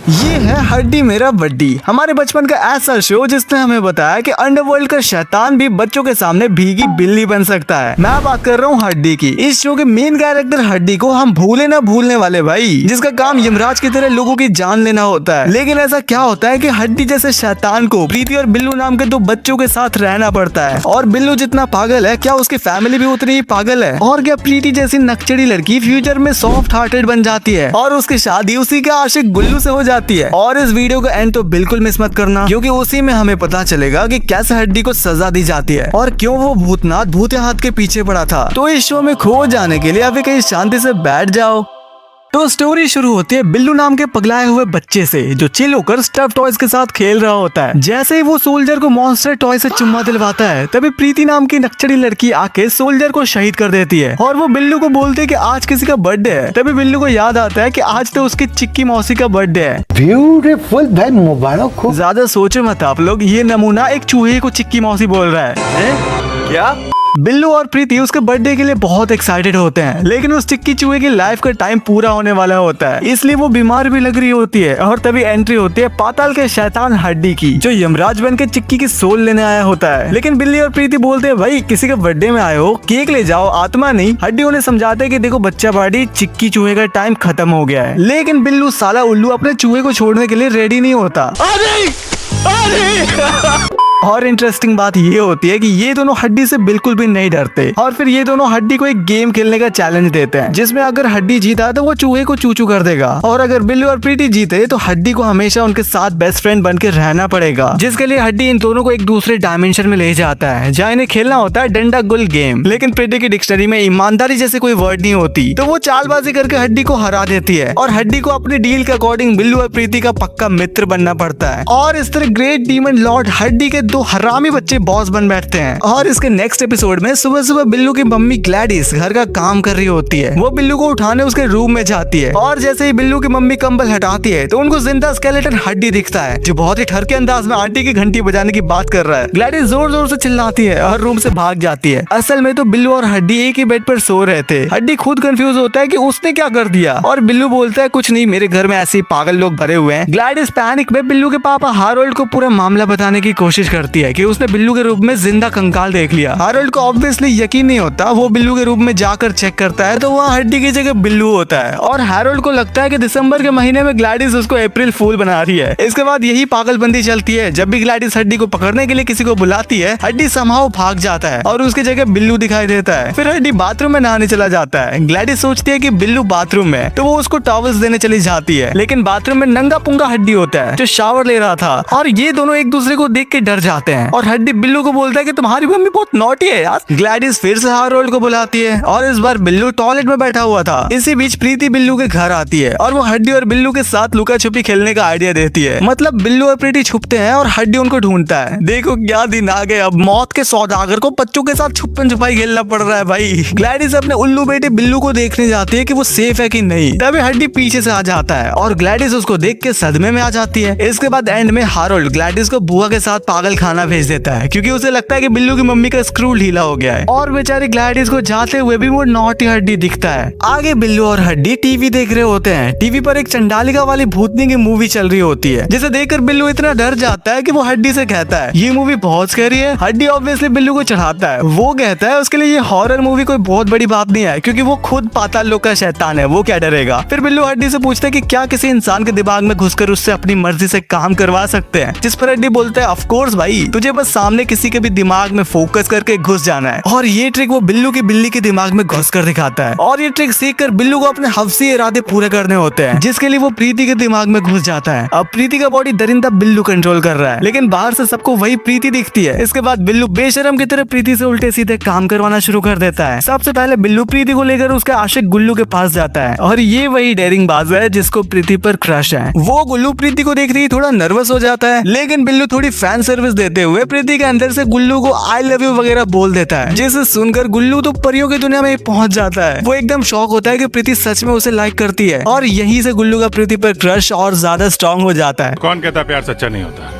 ये है हड्डी मेरा बड्डी, हमारे बचपन का ऐसा शो जिसने हमें बताया कि अंडरवर्ल्ड का शैतान भी बच्चों के सामने भीगी बिल्ली बन सकता है। मैं बात कर रहा हूँ हड्डी की। इस शो के मेन कैरेक्टर हड्डी को हम भूले ना भूलने वाले भाई, जिसका काम यमराज की तरह लोगों की जान लेना होता है। लेकिन ऐसा क्या होता है कि हड्डी जैसे शैतान को प्रीति और बिल्लू नाम के दो बच्चों के साथ रहना पड़ता है। और बिल्लू जितना पागल है, क्या उसकी फैमिली भी उतनी ही पागल है? और क्या प्रीति जैसी नकचड़ी लड़की फ्यूचर में सॉफ्ट हार्टेड बन जाती है और उसकी शादी उसी के आशिक गुल्लू से हो जाती है? और इस वीडियो का एंड तो बिल्कुल मिस मत करना, क्योंकि उसी में हमें पता चलेगा कि कैसे हड्डी को सजा दी जाती है और क्यों वो भूतनाथ भूते हाथ के पीछे पड़ा था। तो इस शो में खो जाने के लिए अभी कहीं शांति से बैठ जाओ। तो स्टोरी शुरू होती है बिल्लू नाम के पगलाए हुए बच्चे से, जो चिल होकर स्टफ टॉयज के साथ खेल रहा होता है। जैसे ही वो सोल्जर को मॉन्स्टर टॉय से चुम्मा दिलवाता है, तभी प्रीति नाम की नक्चड़ी लड़की आके सोल्जर को शहीद कर देती है और वो बिल्लू को बोलती है कि आज किसी का बर्थडे है। तभी बिल्लू को याद आता है कि आज तो उसकी चिक्की मौसी का बर्थडे है। ब्यूटीफुल भाई, मुबारक हो। ज्यादा सोचो मत आप लोग, ये नमूना एक चूहे को चिक्की मौसी बोल रहा है। क्या? बिल्लू और प्रीति उसके बर्थडे के लिए बहुत एक्साइटेड होते हैं, लेकिन उस चिक्की चूहे की लाइफ का टाइम पूरा होने वाला होता है, इसलिए वो बीमार भी लग रही होती है। और तभी एंट्री होती है पाताल के शैतान हड्डी की, जो यमराज बन के चिक्की की सोल लेने आया होता है। लेकिन बिल्ली और प्रीति बोलते हैं भाई किसी का बर्थडे में आए हो, केक ले जाओ, आत्मा नहीं। हड्डी उन्हें समझाते है कि देखो बच्चा पार्टी, चिक्की चूहे का टाइम खत्म हो गया है। लेकिन बिल्लू साला उल्लू अपने चूहे को छोड़ने के लिए रेडी नहीं होता। और इंटरेस्टिंग बात ये होती है कि ये दोनों हड्डी से बिल्कुल भी नहीं डरते और फिर ये दोनों हड्डी को एक गेम खेलने का चैलेंज देते हैं, जिसमें अगर हड्डी जीता तो वो चूहे को चूचू कर देगा, और अगर बिल्लू और प्रीति जीते तो हड्डी को हमेशा उनके साथ बेस्ट फ्रेंड बन के रहना पड़ेगा। जिसके लिए हड्डी इन दोनों को एक दूसरे डायमेंशन में ले जाता है, जहाँ इन्हें खेलना होता है डंडा गुल गेम। लेकिन प्रीति की डिक्शनरी में ईमानदारी जैसे कोई वर्ड नहीं होती, तो वो चालबाजी करके हड्डी को हरा देती है और हड्डी को अपनी डील के अकॉर्डिंग बिल्लू और प्रीति का पक्का मित्र बनना पड़ता है। और इस तरह ग्रेट डीमन लॉर्ड हड्डी के दो हरामी बच्चे बॉस बन बैठते हैं। और इसके नेक्स्ट एपिसोड में सुबह सुबह बिल्लू की मम्मी ग्लैडिस घर का काम कर रही होती है। वो बिल्लू को उठाने उसके रूम में जाती है और जैसे ही बिल्लू की मम्मी कंबल हटाती है तो उनको जिंदा स्केलेटन हड्डी दिखता है, जो बहुत ही ठरके अंदाज में आंटी की घंटी बजाने की बात कर रहा है। ग्लैडिस जोर जोर से चिल्लाती है और रूम से भाग जाती है। असल में तो बिल्लू और हड्डी एक ही बेड पर सो रहे थे। हड्डी खुद कंफ्यूज होता है कि उसने क्या कर दिया, और बिल्लू बोलता है कुछ नहीं, मेरे घर में ऐसे ही पागल लोग भरे हुए हैं। ग्लैडिस पैनिक में बिल्लू के पापा हारोल्ड को पूरा मामला बताने की कोशिश करती है कि उसने बिल्लू के रूप में जिंदा कंकाल देख लिया। हारोल्ड को ऑब्वियसली यकीन नहीं होता। वो बिल्लू के रूप में जाकर चेक करता है तो वहाँ हड्डी की जगह बिल्लू होता है, और हारोल्ड को लगता है कि दिसंबर के महीने में ग्लैडिस उसको अप्रैल फूल बना रही है। इसके बाद यही पागलबंदी चलती है। जब भी ग्लैडिस हड्डी को पकड़ने के लिए किसी को बुलाती है, हड्डी समहाउ भाग जाता है और उसकी जगह बिल्लू दिखाई देता है। फिर हड्डी बाथरूम में नहाने चला जाता है। ग्लैडिस सोचती है कि बिल्लू बाथरूम में, तो वो उसको टॉवल्स देने चली जाती है, लेकिन बाथरूम में नंगा पुंगा हड्डी होता है जो शावर ले रहा था, और ये दोनों एक दूसरे को देख के डर जाते हैं। और हड्डी बिल्लू को बोलता है कि तुम्हारी मम्मी बहुत नॉटी है यार। ग्लैडिस फिर से हारोल्ड को बुलाती है और इस बार बिल्लू टॉयलेट में बैठा हुआ था। इसी बीच प्रीति बिल्लू के घर आती है और वो हड्डी और बिल्लू के साथ लुका छुपी खेलने का आइडिया देती है। मतलब बिल्लू और प्रीति छुपते हैं और हड्डी उनको ढूंढता है। देखो क्या दिन आ गए, अब मौत के सौदागर को बच्चों के साथ छुपन छुपाई खेलना पड़ रहा है भाई। ग्लैडिस अपने उल्लू बेटे बिल्लू को देखने जाती है कि वो सेफ है कि नहीं। तभी हड्डी पीछे से आ जाता है और ग्लैडिस उसको देख के सदमे में आ जाती है। इसके बाद एंड में हारोल्ड ग्लैडिस को बुआ के साथ पागल खाना भेज देता है, क्योंकि उसे लगता है कि बिल्लू की मम्मी का स्क्रू ढीला हो गया है, और बेचारी ग्लैडिस को जाते हुए भी वो नॉटी हड्डी दिखता है। आगे बिल्लू और हड्डी टीवी देख रहे होते हैं। टीवी पर एक चंडालिका वाली भूतनी की मूवी चल रही होती है, जिसे देखकर बिल्लू इतना डर जाता है कि वो हड्डी से कहता है ये मूवी बहुत स्कैरी है। हड्डी ऑब्वियसली बिल्लू को चढ़ाता है। वो कहता है उसके लिए ये हॉरर मूवी कोई बहुत बड़ी बात नहीं है, क्योंकि वो खुद पाताल लोक का शैतान है, वो क्या डरेगा। फिर बिल्लू हड्डी से पूछता है कि क्या किसी इंसान के दिमाग में घुसकर उससे अपनी मर्जी से काम करवा सकते हैं, जिस पर हड्डी बोलता है ऑफ कोर्स भाई, तुझे बस सामने किसी के भी दिमाग में फोकस करके घुस जाना है। और ये ट्रिक वो बिल्लू की बिल्ली के दिमाग में घुस कर दिखाता है, और ये ट्रिक सीखकर बिल्लू को अपने हफ्सी इरादे पूरे करने होते हैं, जिसके लिए वो प्रीति के दिमाग में घुस जाता है। अब प्रीति का बॉडी दरिंदा बिल्लू कंट्रोल कर रहा है, लेकिन बाहर से सबको वही प्रीति दिखती है। इसके बाद बिल्लू बेशरम की तरह प्रीति से उल्टे सीधे काम करवाना शुरू कर देता है। सबसे पहले बिल्लू प्रीति को लेकर उसके आशिक गुल्लू के पास जाता है, और ये वही डेयरिंग बाज है जिसको प्रीति पर क्रश है। वो गुल्लू प्रीति को देखते ही थोड़ा नर्वस हो जाता है, लेकिन बिल्लू थोड़ी फैन सर्विस देते हुए प्रीति के अंदर से गुल्लू को आई लव यू वगैरह बोल देता है, जिसे सुनकर गुल्लू तो परियों की दुनिया में पहुंच जाता है। वो एकदम शॉक होता है कि प्रीति सच में उसे लाइक करती है, और यहीं से गुल्लू का प्रीति पर क्रश और ज्यादा स्ट्रॉन्ग हो जाता है। कौन कहता प्यार सच्चा नहीं होता,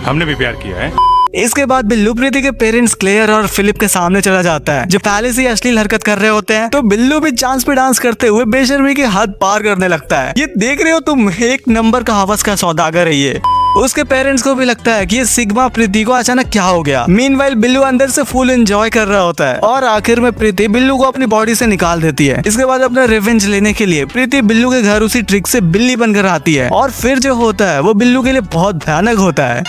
हमने भी प्यार किया है। इसके बाद बिल्लू प्रीति के पेरेंट्स क्लेयर और फिलिप के सामने चला जाता है, जो पहले से ही अश्लील हरकत कर रहे होते हैं। तो बिल्लू भी चांस पे डांस करते हुए बेशर्मी की हद पार करने लगता है। ये देख रहे हो तुम, एक नंबर का हवस का सौदागर है ये। उसके पेरेंट्स को भी लगता है कि ये सिग्मा प्रीति को अचानक क्या हो गया। मीनवाइल बिल्लू अंदर से फुल एंजॉय कर रहा होता है और आखिर में प्रीति बिल्लू को अपनी बॉडी से निकाल देती है। इसके बाद अपना रिवेंज लेने के लिए प्रीति बिल्लू के घर उसी ट्रिक से बिल्ली बनकर आती है और फिर जो होता है वो बिल्लू के लिए बहुत भयानक होता है।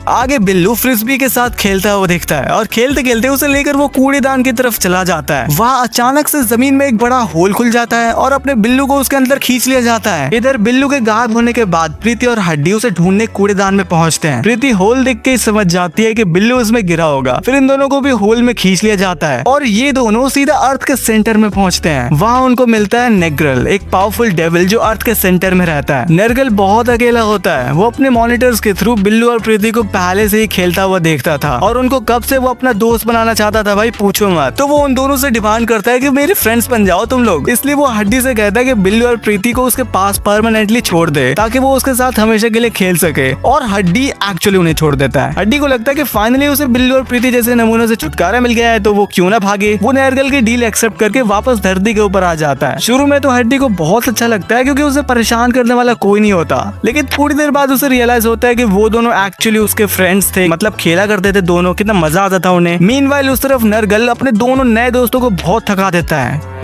आगे बिल्लू फ्रिस्बी के साथ खेलता हुआ दिखता है और खेलते खेलते उसे लेकर वो कूड़ेदान की तरफ चला जाता है। वहाँ अचानक से जमीन में एक बड़ा होल खुल जाता है और अपने बिल्लू को उसके अंदर खींच लिया जाता है। इधर बिल्लू के गायब होने के बाद प्रीति और हड्डी उसे ढूंढने कूड़ेदान में पहुंचते हैं। प्रीति होल देख के समझ जाती है कि बिल्लू उसमें गिरा होगा। फिर इन दोनों को भी होल में खींच लिया जाता है और ये दोनों सीधा अर्थ के सेंटर में पहुंचते हैं। वहाँ उनको मिलता है नेग्रल, एक पावरफुल डेविल जो अर्थ के सेंटर में रहता है। नेग्रल बहुत अकेला होता है। वो अपने मॉनिटर्स के थ्रू बिल्लू और प्रीति को पहले से ही खेलता हुआ देखता था और उनको कब से वो अपना दोस्त बनाना चाहता था, भाई पूछो मत। तो वो उन दोनों से डिमांड करता है कि मेरे फ्रेंड्स बन जाओ तुम लोग। इसलिए वो हड्डी से कहता है कि बिल्लू और प्रीति को उसके पास परमानेंटली छोड़ दे ताकि वो उसके साथ हमेशा के लिए खेल सके। और हड्डी एक्चुअली उन्हें छोड़ देता है। हड्डी को लगता है कि फाइनली उसे बिल्लू और प्रीति जैसे नमूनों से छुटकारा मिल गया है, तो वो क्यों ना भागे। वो नेर्गल की डील एक्सेप्ट करके वापस धरती के ऊपर आ जाता है। शुरू में तो हड्डी को बहुत अच्छा लगता है क्योंकि उसे परेशान करने वाला कोई नहीं होता, लेकिन थोड़ी देर बाद उसे रियलाइज होता है कि वो दोनों एक्चुअली उसके फ्रेंड्स थे, मतलब खेला करते थे दोनों, कितना मजा आता था उन्हें। मीनवाइल उस तरफ नरगल अपने दोनों नए दोस्तों को बहुत थका देता है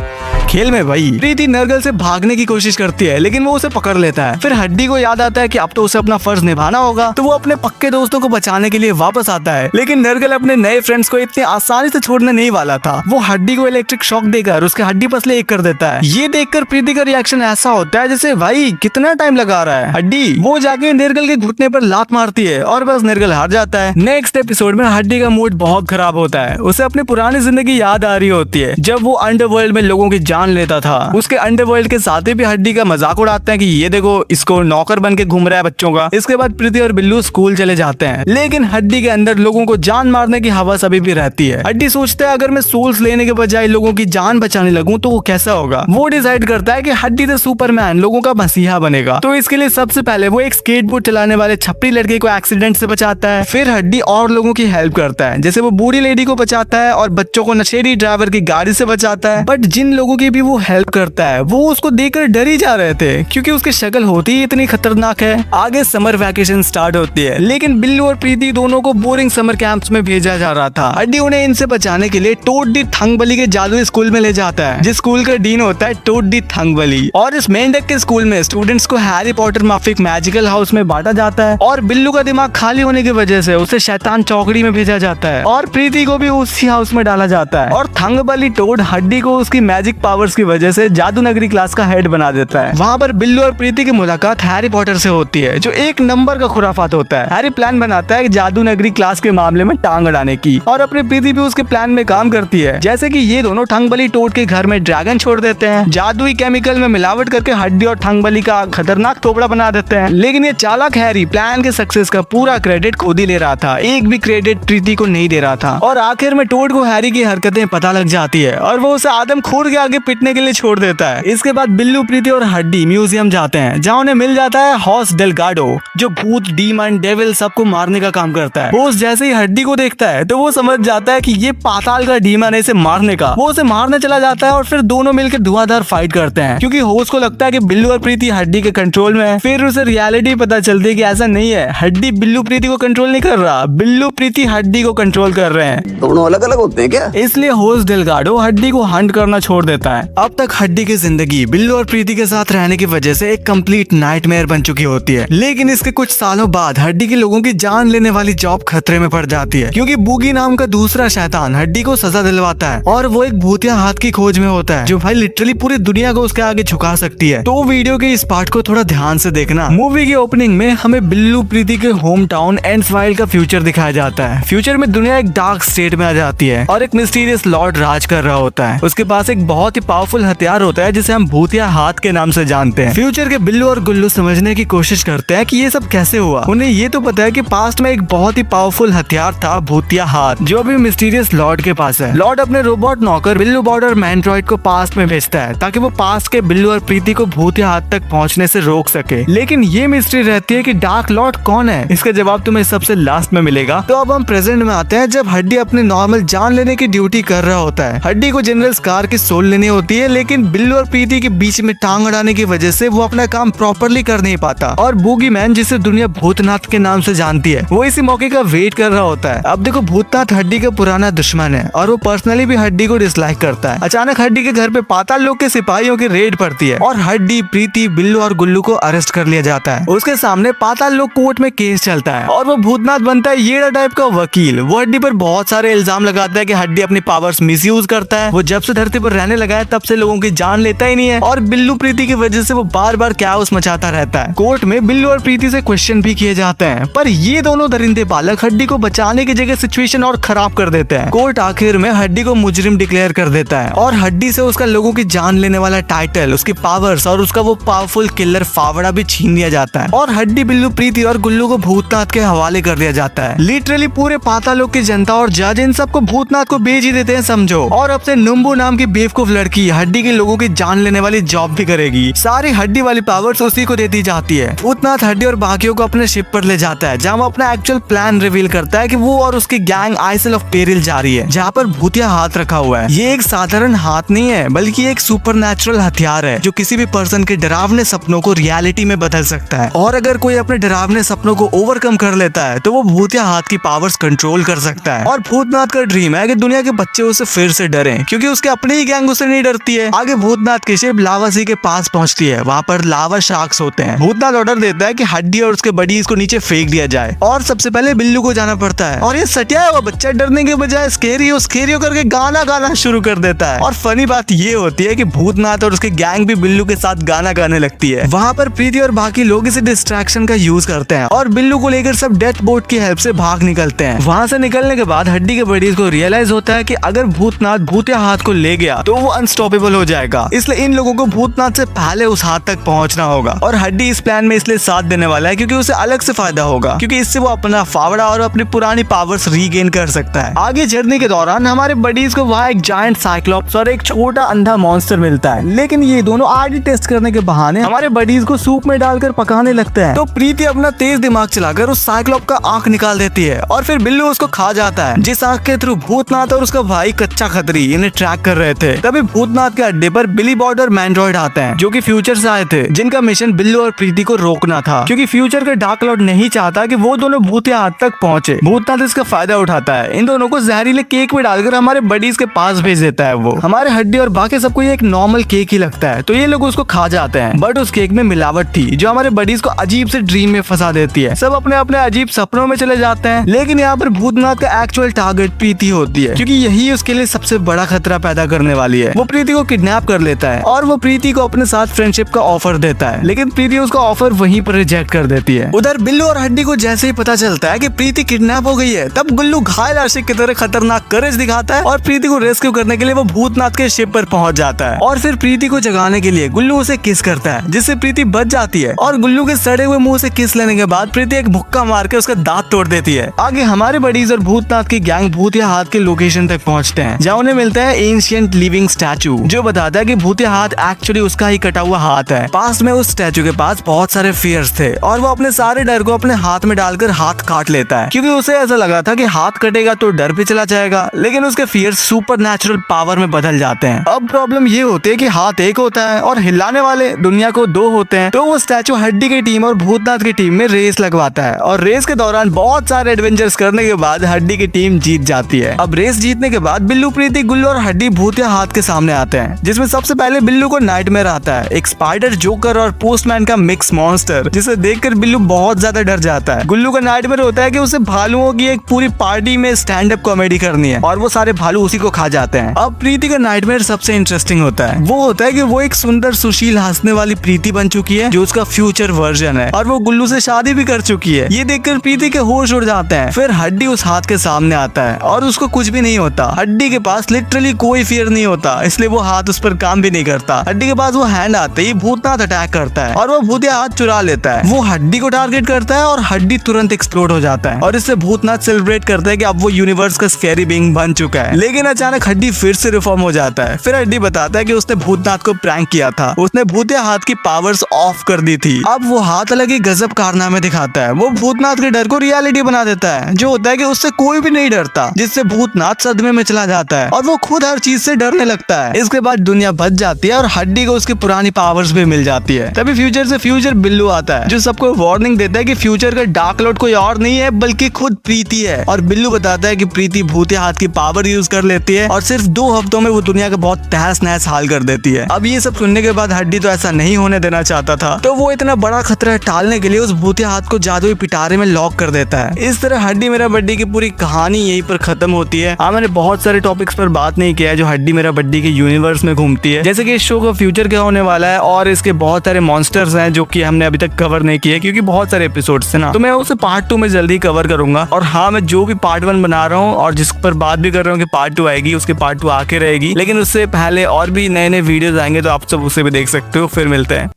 खेल में। भाई प्रीति नरगल से भागने की कोशिश करती है लेकिन वो उसे पकड़ लेता है। फिर हड्डी को याद आता है कि अब तो उसे अपना फर्ज निभाना होगा, तो वो अपने पक्के दोस्तों को बचाने के लिए वापस आता है। लेकिन नरगल अपने नए फ्रेंड्स को इतनी आसानी से छोड़ने नहीं वाला था। वो हड्डी को इलेक्ट्रिक शॉक देकर उसके हड्डी पसले एक कर देता है। ये देखकर प्रीति का रिएक्शन ऐसा होता है जैसे भाई कितना टाइम लगा रहा है हड्डी। वो जाके नरगल के घुटने पर लात मारती है और बस नरगल हार जाता है। नेक्स्ट एपिसोड में हड्डी का मूड बहुत खराब होता है। उसे अपनी पुरानी जिंदगी याद आ रही होती है जब वो अंडरवर्ल्ड में लोगों की जान लेता था। उसके अंडरवर्ल्ड के साथी भी हड्डी का मजाक उड़ाते हैं कि ये देखो इसको नौकर बन के घूम रहा है बच्चों का। इसके बाद प्रीति और बिल्लू स्कूल चले जाते हैं, लेकिन हड्डी के अंदर लोगों को जान मारने की हवस अभी भी रहती है। हड्डी सोचता है अगर मैं सोल्स लेने के बजाय लोगों की जान बचाने लगूं तो वो कैसा होगा। वो डिसाइड करता है कि हड्डी से सुपरमैन लोगों का मसीहा बनेगा। तो इसके लिए सबसे पहले वो एक स्केटबोर्ड चलाने वाले छपरी लड़के को एक्सीडेंट से बचाता है। फिर हड्डी और लोगों की हेल्प करता है, जैसे वो बूढ़ी लेडी को बचाता है और बच्चों को नशेड़ी ड्राइवर की गाड़ी से बचाता है। बट जिन लोगों की भी वो हेल्प करता है वो उसको देखकर डर ही जा रहे थे क्योंकि उसकी शक्ल होती ही इतनी खतरनाक है। आगे समर वैकेशन स्टार्ट होती है, लेकिन बिल्लू और प्रीति दोनों को बोरिंग समर कैंप्स में भेजा जा रहा था। हड्डी उन्हें इनसे बचाने के लिए टोड दी थंगबली के जादुई स्कूल में ले जाता है, जिस स्कूल का डीन होता है टोड दी थंगबली। और इस मेंढक के स्कूल में स्टूडेंट्स को हैरी पॉटर माफिक मैजिकल हाउस में बांटा जाता है और बिल्लू का दिमाग खाली होने की वजह से उसे शैतान चौकड़ी में भेजा जाता है और प्रीति को भी उसी हाउस में डाला जाता है। और थंगबली टोड हड्डी को उसकी मैजिक पावर्स की वजह से जादू नगरी क्लास का हेड बना देता है। वहाँ पर बिल्लू और प्रीति की मुलाकात हैरी पॉटर से होती है, जो एक नंबर का खुराफात होता है। हैरी प्लान बनाता है जादू नगरी क्लास के मामले में टांग अड़ाने की और अपनी प्रीति भी उसके प्लान में काम करती है, जैसे कि ये दोनों थंगबली टोड के घर में ड्रैगन छोड़ देते हैं, जादुई केमिकल में मिलावट करके हड्डी और थंगबली का खतरनाक थोबड़ा बना देते हैं। लेकिन ये चालाक हैरी प्लान के सक्सेस का पूरा क्रेडिट खुद ही ले रहा था, एक भी क्रेडिट प्रीति को नहीं दे रहा था। और आखिर में टोड को हैरी की हरकतें पता लग जाती है और वो उसे आदम खोर के आगे पिटने के लिए छोड़ देता है। इसके बाद बिल्लू, प्रीति और हड्डी म्यूजियम जाते हैं, जहाँ उन्हें मिल जाता है हॉर्स डेलगाडो, जो भूत, डीमन, डेविल सबको मारने का काम करता है। बॉस जैसे ही हड्डी को देखता है तो वो समझ जाता है कि ये पाताल का डीमन है इसे मारने का। वो उसे मारने चला जाता है और फिर दोनों मिलकर धुआंधार फाइट करते हैं, क्योंकि होस्ट को लगता है कि बिल्लू और प्रीति हड्डी के कंट्रोल में है। फिर उसे रियलिटी पता चलती है कि ऐसा नहीं है, हड्डी बिल्लू प्रीति को कंट्रोल नहीं कर रहा, बिल्लू प्रीति हड्डी को कंट्रोल कर रहे हैं। दोनों अलग अलग होते हैं क्या? इसलिए होस्ट डेलगाडो हड्डी को हंट करना छोड़ देता है। अब तक हड्डी की जिंदगी बिल्लू और प्रीति के साथ रहने की वजह से एक कंप्लीट नाइटमेयर बन चुकी होती है। लेकिन इसके कुछ सालों बाद हड्डी के लोगों की जान लेने वाली जॉब खतरे में पड़ जाती है, क्योंकि बूगी नाम का दूसरा शैतान हड्डी को सजा दिलवाता है और वो एक भूतिया हाथ की खोज में होता है, जो भाई लिटरली पूरी दुनिया को उसके आगे झुका सकती है। तो वीडियो के इस पार्ट को थोड़ा ध्यान से देखना। मूवी की ओपनिंग में हमें बिल्लू प्रीति के होम टाउन एंड्सवाइल का फ्यूचर दिखाया जाता है। फ्यूचर में दुनिया एक डार्क स्टेट में आ जाती है और एक मिस्टीरियस लॉर्ड राज कर रहा होता है। उसके पास एक बहुत ही पावरफुल हथियार होता है जिसे हम भूतिया हाथ के नाम से जानते हैं। फ्यूचर के बिल्लू और गुल्लू समझने की कोशिश करते हैं कि ये सब कैसे हुआ। उन्हें ये तो पता है कि पास्ट में एक बहुत ही पावरफुल हथियार था, भूतिया हाथ, जो अभी मिस्टीरियस लॉर्ड के पास है। लॉर्ड अपने रोबोट नौकर बिल्लू बॉड और मैंड्रॉइड को पास्ट में भेजता है ताकि वो पास्ट के बिल्लू और प्रीति को भूतिया हाथ तक पहुंचने से रोक सके। लेकिन ये मिस्ट्री रहती है कि डार्क लॉर्ड कौन है। इसका जवाब तुम्हें सबसे लास्ट में मिलेगा। तो अब हम प्रेजेंट में आते हैं, जब हड्डी अपनी नॉर्मल जान लेने की ड्यूटी कर रहा होता है। हड्डी को जनरल स्कार की सोल लेनी होती है, लेकिन बिल्लू और प्रीति के बीच में टांग अड़ाने की वजह से वो अपना काम प्रॉपरली कर नहीं पाता और बूगी मैन, जिसे दुनिया भूतनाथ के नाम से जानती है, वो इसी मौके का वेट कर रहा होता है। अब देखो, भूतनाथ हड्डी का पुराना दुश्मन है और वो पर्सनली भी हड्डी को डिसलाइक करता है। अचानक हड्डी के घर पे पाताल लोक के सिपाहियों की रेड पड़ती है और हड्डी, प्रीति, बिल्लू और गुल्लू को अरेस्ट कर लिया जाता है। उसके सामने पाताल लोक कोर्ट में केस चलता है और वो भूतनाथ बनता है येड़ा टाइप का वकील। वो हड्डी पर बहुत सारे इल्जाम लगाता है कि हड्डी अपनी पावर्स मिसयूज करता है। वो जब से धरती पर रहने लगा है तब से लोगों की जान लेता ही नहीं है और बिल्लू प्रीति की वजह से वो बार बार कैओस मचाता रहता है। कोर्ट में बिल्लू और प्रीति से क्वेश्चन भी किए जाते हैं, पर ये दोनों दरिंदे बालक हड्डी को बचाने की जगह सिचुएशन और खराब कर देते हैं। कोर्ट आखिर में हड्डी को मुजरिम डिक्लेयर कर देता है और हड्डी से उसका लोगों की जान लेने वाला टाइटल, उसकी पावर्स और उसका वो पावरफुल किलर फावड़ा भी छीन लिया जाता है और हड्डी, बिल्लू, प्रीति और गुल्लू को भूतनाथ के हवाले कर दिया जाता है। लिटरली पूरे पातालोक की जनता और जज इन सबको भूतनाथ को भेज ही देते हैं समझो। और अब से नुम्बू नाम की बेवकूफ लड़की हड्डी के लोगों की जान लेने वाली जॉब भी करेगी। सारी हड्डी वाली पावर्स उसी को देती जाती है। भूतनाथ हड्डी और बाकियों को अपने शिप पर ले जाता है, जहाँ वो अपना एक्चुअल प्लान रिवील करता है कि वो और उसकी गैंग आइसल ऑफ पेरिल जा रही है, जहाँ पर भूतिया हाथ रखा हुआ है। ये एक साधारण हाथ नहीं है, बल्कि एक सुपरनैचुरल हथियार है जो किसी भी पर्सन के डरावने सपनों को रियलिटी में बदल सकता है। और अगर कोई अपने डरावने सपनों को ओवरकम कर लेता है तो वो भूतिया हाथ की पावर्स कंट्रोल कर सकता है। और भूतनाथ का ड्रीम है कि दुनिया के बच्चे उसे फिर से डरें, क्योंकि उसके अपनी ही गैंग उसे नहीं डरती है। आगे भूतनाथ की शिप लावा सी के पास पहुंचती है। वहाँ पर लावा शार्क्स होते हैं। भूतनाथ ऑर्डर देता है कि हड्डी और उसके बडीज को नीचे फेंक दिया जाए और सबसे पहले बिल्लू को जाना पड़ता है। और ये सटिया हुआ बच्चा डरने के बजाय स्केरियो करके गाना गाना शुरू कर देता है। और फनी बात ये होती है कि भूतनाथ और उसके गैंग भी बिल्लू के साथ गाना गाने लगती है। वहाँ पर प्रीति और बाकी लोग इसे डिस्ट्रैक्शन का यूज करते हैं और बिल्लू को लेकर सब डेथ बोट की हेल्प से भाग निकलते हैं। वहाँ से निकलने के बाद हड्डी के बडीज को रियलाइज होता है कि अगर भूतनाथ भूतिया हाथ को ले गया तो वो अनस्टॉपेबल हो जाएगा, इसलिए इन लोगों को भूतनाथ से पहले उस हाथ तक पहुंचना होगा। और हड्डी इस प्लान में इसलिए साथ देने वाला है क्योंकि उसे अलग से फायदा होगा, क्योंकि इससे वो अपना फावड़ा और अपनी पुरानी पावर्स रीगेन कर सकता है। आगे जर्नी के दौरान हमारे बडीज को वहाँ एक जायंट साइक्लोप्स और एक छोटा अंधा मॉन्स्टर मिलता है, लेकिन ये दोनों आईडी टेस्ट करने के बहाने हमारे बडीज को सूप में डालकर पकाने लगते हैं। तो प्रीति अपना तेज दिमाग चलाकर उस साइक्लोप का आंख निकाल देती है और फिर बिल्लू उसको खा जाता है, जिस आंख के थ्रू भूतनाथ और उसका भाई कच्चा खतरी इन्हें ट्रैक कर रहे थे। तभी भूतनाथ के अड्डे पर बिली बॉड और मैंड्रॉइड आते हैं, जो कि फ्यूचर से आए थे, जिनका मिशन बिल्लू और प्रीति को रोकना था, क्योंकि फ्यूचर का डार्क लॉर्ड नहीं चाहता कि वो दोनों भूतिया हाथ तक पहुंचे। भूतनाथ इसका फायदा उठाता है, इन दोनों को जहरीले केक में डालकर हमारे बडीज के पास भेज देता है। वो हमारे हड्डी और बाकी सबको ये एक नॉर्मल केक ही लगता है, तो ये लोग उसको खा जाते हैं। बट उस केक में मिलावट थी जो हमारे बडीज को अजीब से ड्रीम में फंसा देती है। सब अपने अपने अजीब सपनों में चले जाते हैं, लेकिन यहाँ पर भूतनाथ का एक्चुअल टारगेट प्रीति होती है, क्योंकि यही उसके लिए सबसे बड़ा खतरा पैदा करने वाली है। वो प्रीति को किडनैप कर लेता है और वो प्रीति को अपने साथ फ्रेंडशिप का ऑफर देता है, लेकिन प्रीति उसका ऑफर वहीं पर रिजेक्ट कर देती है। उधर बिल्लू और हड्डी को जैसे ही पता चलता है कि प्रीति किडनैप हो गई है, तब गुल्लू घायल आशिक की तरह खतरनाक करेज दिखाता है और प्रीति को रेस्क्यू करने के लिए वो भूतनाथ के शिप पर पहुंच जाता है। और फिर प्रीति को जगाने के लिए गुल्लू उसे किस करता है, जिससे प्रीति बच जाती है। और गुल्लू के सड़े हुए मुंह से किस लेने के बाद प्रीति एक मुक्का मार के उसका दांत तोड़ देती है। आगे हमारे बडीज और भूतनाथ की गैंग भूतिया हाथ के लोकेशन तक पहुंचते हैं, जहाँ उन्हें मिलता है एंशिएंट लिविंग स्टैचू, जो बताता है कि भूतिया हाथ एक्चुअली उसका ही कटा हुआ हाथ है। पास में उस स्टैचू के पास बहुत सारे फियर्स थे और वो अपने सारे डर को अपने हाथ में डालकर हाथ काट लेता है, क्योंकि उसे ऐसा लगा था कि हाथ कटेगा तो डर भी चला जाएगा, लेकिन उसके फियर्स सुपरनैचुरल पावर में बदल जाते हैं। अब प्रॉब्लम ये होती है कि हाथ एक होता है और हिलाने वाले दुनिया को दो होते हैं। तो वो स्टैचू हड्डी की टीम और भूतनाथ की टीम में रेस लगवाता है और रेस के दौरान बहुत सारे एडवेंचर्स करने के बाद हड्डी की टीम जीत जाती है। अब रेस जीतने के बाद बिल्लू, प्रीति, गुल्लू और हड्डी भूतिया हाथ के सामने आते हैं, जिसमें सबसे पहले बिल्लू को नाइटमेयर आता है, एक स्पाइडर, जोकर और पोस्टमैन का मिक्स मॉन्स्टर, जिसे देखकर बिल्लू बहुत ज्यादा डर जाता है। गुल्लू का नाइटमेयर होता है कि उसे भालुओं की एक पूरी पार्टी में स्टैंड अप कॉमेडी करनी है और वो सारे भालू उसी को खा जाते हैं। अब प्रीति का नाइटमेयर सबसे इंटरेस्टिंग होता है। वो होता है कि वो एक सुंदर, सुशील, हंसने वाली प्रीति बन चुकी है, जो उसका फ्यूचर वर्जन है, और वो गुल्लू से शादी भी कर चुकी है। ये देखकर प्रीति के होश उड़ जाते हैं। फिर हड्डी उस हाथ के सामने आता है और उसको कुछ भी नहीं होता। हड्डी के पास लिटरली कोई फियर नहीं होता, इसलिए वो हाथ उस पर काम भी नहीं करता। हड्डी के पास वो हैंड आते ही भूतनाथ अटैक करता है और वो भूतिया हाथ चुरा लेता है। वो हड्डी को टारगेट करता है और हड्डी तुरंत एक्सप्लोड हो जाता है और इससे भूतनाथ सेलिब्रेट करता है कि अब वो यूनिवर्स का स्कैरी बीइंग बन चुका है। लेकिन अचानक हड्डी फिर से रिफॉर्म हो जाता है। फिर हड्डी बताता है कि उसने भूतनाथ को प्रैंक किया था, उसने भूतिया हाथ की पावर्स ऑफ कर दी थी। अब वो हाथ अलग ही गजब कारनामे दिखाता है। वो भूतनाथ के डर को रियलिटी बना देता है, जो होता है कि उससे कोई भी नहीं डरता, जिससे भूतनाथ सदमे में चला जाता है और वो खुद हर चीज से डरने लगता है। इसके बाद दुनिया बच जाती है और हड्डी को उसकी पुरानी पावर्स भी मिल जाती है। तभी फ्यूचर से फ्यूचर बिल्लू आता है, जो सबको वार्निंग देता है कि फ्यूचर का डार्क लॉर्ड कोई और नहीं है बल्कि खुद प्रीति है। और बिल्लू बताता है कि प्रीति भूतिया हाथ की पावर यूज कर लेती है और सिर्फ 2 हफ्तों में वो दुनिया का बहुत तहस नहस हाल कर देती है। अब ये सब सुनने के बाद हड्डी तो ऐसा नहीं होने देना चाहता था, तो वो इतना बड़ा खतरा टालने के लिए उस भूतिया हाथ को जादुई पिटारे में लॉक कर देता है। इस तरह हड्डी मेरा बड्डी की पूरी कहानी यहीं पर खत्म होती है। हाँ, मैंने बहुत सारे टॉपिक्स पर बात नहीं किया है जो हड्डी मेरा बड्डी के यूनिवर्स में घूमती है, जैसे कि इस शो का फ्यूचर क्या होने वाला है और इसके बहुत सारे मॉन्स्टर्स हैं जो कि हमने अभी तक कवर नहीं किए क्योंकि बहुत सारे एपिसोड्स थे ना, तो मैं उसे पार्ट 2 में जल्दी कवर करूंगा। और हाँ, मैं जो भी पार्ट 1 बना रहा हूँ और जिस पर बात भी कर रहा हूँ कि पार्ट 2 आएगी, उसके पार्ट 2 आके रहेगी, लेकिन उससे पहले और भी नए नए वीडियोस आएंगे तो आप सब उसे भी देख सकते हो। फिर मिलते हैं।